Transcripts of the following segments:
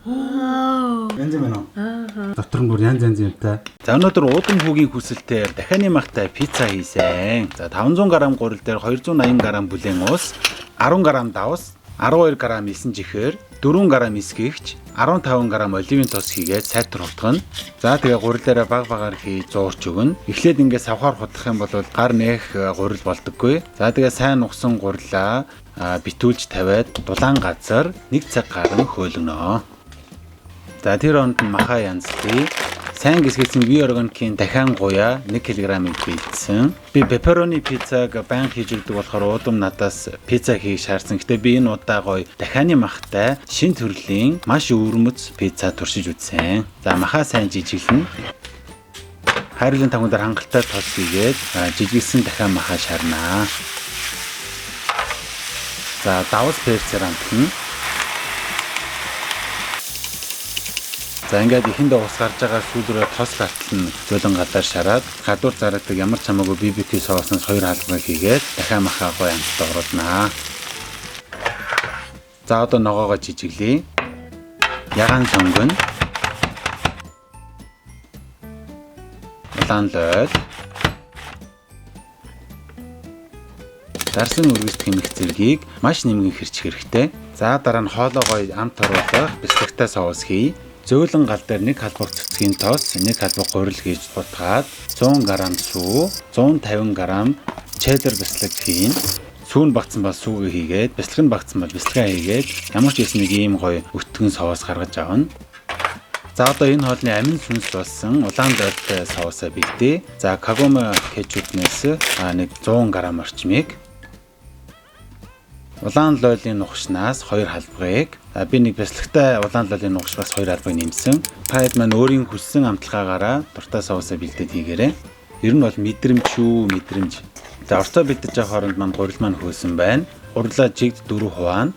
Янз юм байна. Дотор нь бүр янз юмтай. За өнөөдөр уудам хүүгийн хүсэлтээр дахианы махтай пицца хийсэн. За 500 г гурил дээр 280 г бүлээн ус, 10 г давс, 12 г элсэн жихээр, 4 г эсгэгч, 15 г оливын тос хийгээд сайтар хутгана. За тэгээ гурил дээр баг багаар хийж зуурч өгнө. Эхлээд ингээд савхаар хутгах юм бол гар нэх гурил болдоггүй. За тэгээ сайн нугсан гурилаа битүүлж тавиад дулаан газар 1 цаг гарan хөөлгөнө. За тэр онд маха янзлий. Сайн гисгэсэн V organic-ийн дахиан гуяа 1 кг-ыг бийдсэн. Би pepperoni пиццаг баян хийж өгдөг болохоор уудам надаас пицца хийх шаардсан. Гэтэ би энэ удаа гоё дахианы махтай шин төрлийн маш өвөрмөц пицца туршиж үзсэн. За маха сайн жижиглэн. Хайрлын тагуун дээр хангалттай тос хийгээд жижигсэн дахиан маха шарнаа. За давс перцээр амтна. За ингээд ихэндээ ус гарч байгаа сүүлрээ тос гартал нь зөөлөн гадаар шараад гадуур зарагддаг ямар ч хамаагүй BBQ соосноос 2 хаалгыг хийгээд дахиад махаа гоё амттай оруулнаа. За одоо ногоогоо жижиглэе. Ягаан сонгоно. Улаан лойл. Дарсан үргэлж хэмэх зэргийг маш нэмгэн хэрчих хэрэгтэй. За дараа нь хоолоо гоё амт оруулах бэлтгэгтэй соус хий. Зөөлөн гал дээр 1 халбаг цэцгийн тос, 1 халбаг гурил хийж бутгаад 100 г сүү, 150 г чеддер бэслэг хийн. Сүүн багцсан бол сүүгээ хийгээд, бэслэг нь багцсан бол бэслэгээ хийгээд ямар ч юм нэг ийм гоё өтгөн соус гаргаж авна. За одоо энэ хоолны амин сүнс болсон улаан лойлтой соусаа бэлдээ. За кагома кетчупнээс 100 г орчмыг улаан лойлын нухшнаас 2 халбагыг би нэг бяцлагтай улаан лойлын нухш бас 2 халбаг нэмсэн. Таад маань өөрийн хүссэн амтлагаагаараа дуртай соусаа бэлдээд хийгээрэй. Ер нь бол мэдрэмж шүү, мэдрэмж. За орцоо бэлдэж байгаа хооронд маань гурил маань хөөсөн байна. Гурилаа жигд 4 хуваана.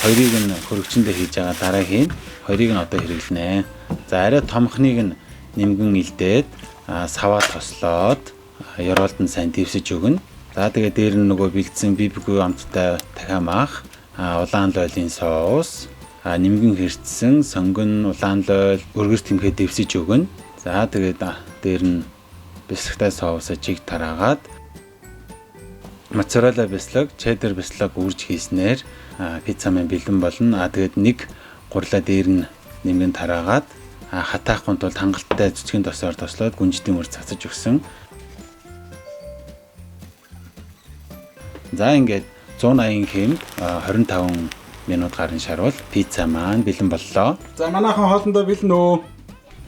Хоёрыг нь хөрөгчөндөө хийж байгаа дараагийн хоёрыг нь одоо хэрэглэнэ. За арай томхныг нь нэмгэн илдээд саваа тослоод ёроолд нь сайн дэвсэж өгнө. За тэгээ дээр нь нөгөө бэлдсэн BBQ амттай дахиад мах, улаан лойлын соус, нэмгэн хэрцсэн сонгон улаан лойл өргөс тэмхээ дэвсэж өгнө. За тэгээд дээр нь бэлтгэгтэй соусаа жиг тараагаад моцарелла бэлэг, чеддер бэлэг үрж хийснээр пицца маань бэлэн болно. Тэгээд нэг гурлаа дээр нь нэмгэн тараагаад хатаахгүй тул хангалттай цэцгийн тосоор тослоод гүнжтийн үр цацаж өгсөн. За ингээд 180 хэмд 25 минут гарын шаруул пицца маань бэлэн боллоо. За манайхан хоолндоо бэлэн үү?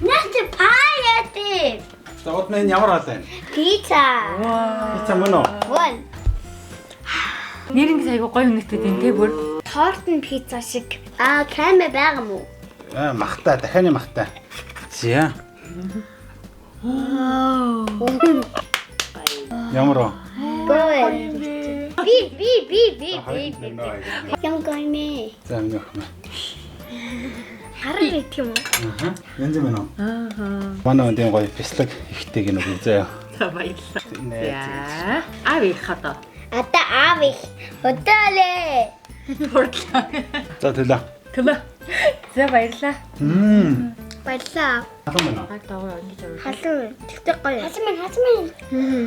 Nähte Palette. За вот мен ямар хоол вэ? Pizza. Пицца мөн үү? Вон. Нэр ингээс айгу гоё үнэтэй тийм тий бүр. Тортен pizza шиг. Крем байгаа мó? Махтай, дахианы махтай. Зя. Ямар уу? Бой. Би. Юм гоймэ. За минь өхмө. Хараа гэх юм уу? Янз юм байна уу? Манай өндийн гоё бэлэг ихтэй гинэ үзээ. За баярлалаа. За. Аав их хата. Ата аав их. Өдөөлээ. Хурдлаа. За төлөө. Төлөө. За баярлалаа. Баярлаа. Халуун байна уу? Аг таагаа ингэж аваа. Халуун. Тэгтээ гоё. Хасмын.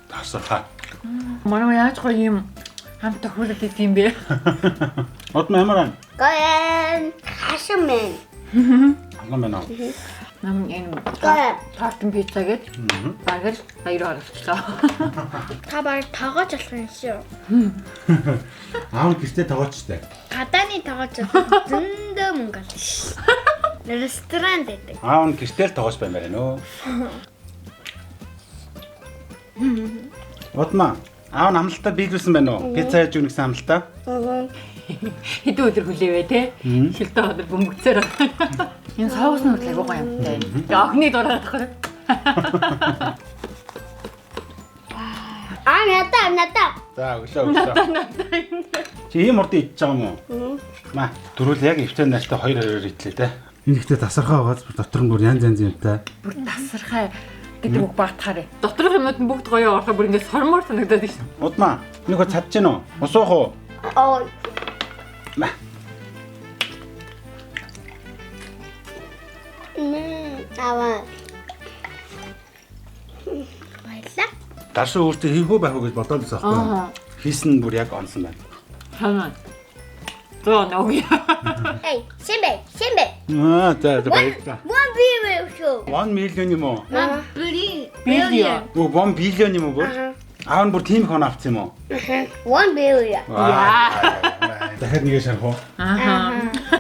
Тасаа. Манай яаж гоё юм хамт тохиолдод идэм бэ? От мэмэрэн. Гоё. Хасмын. Халуун байна уу? Нам энэ Гоё. тортын пицца гээд багэл баяр оролцлоо. Та баг тоогооч болох юм шүү. Аав гэртээ тоогоочтой. Гадааны тоогооч зөндөө мөнгө аль ш. Ресторан дэдэг. Аав нь гэртээ л тоогооч баймаар нөө. Отма, аав нь амлалтаа биелүүлсэн байна уу? Пицца яаж өгнө гэсэн амлалтаа? Хэдэн өдөр хүлээвэ те? Шилдэ өдөр бөмбөгцөөр. Энэ соус нь хөтлөг гоё юмтай. Охны дураад тахад. Надаа. За өглөө. Чи ийм урд идчихэж байгаа юм уу? Ма, дөрөв яг өвчтөн нартай 2-2 идлээ те. Энэ ихтэй тасархаа байгааз дотор нь бүр янз янз юмтай. Бүр тасархай гэдэг үг багтахаарэ. Доторх юмуд нь бүгд гоё орохоо бүр ингэ сормоор санагдаад байна. Удмаа. Нэг хөө чадж гэнэ үү? Усуух уу? Оо. Аваа. Баярлаа. Даршуу өөртөө хийхүү байх уу гэж бодоод байсан байхгүй юу? Хийсэн нь бүр яг онсон байна. Хамаа. Тоо ногоо. Эй, Симбэ. За баярлалаа. 1 billion шүү. 1 million юм уу? Билион. Оо 1 billion юм уу бүр? Аав нь бүр тийм их оноо авсан юм уу? 1 billion. Дахиад нэгэ шарах уу? Аха.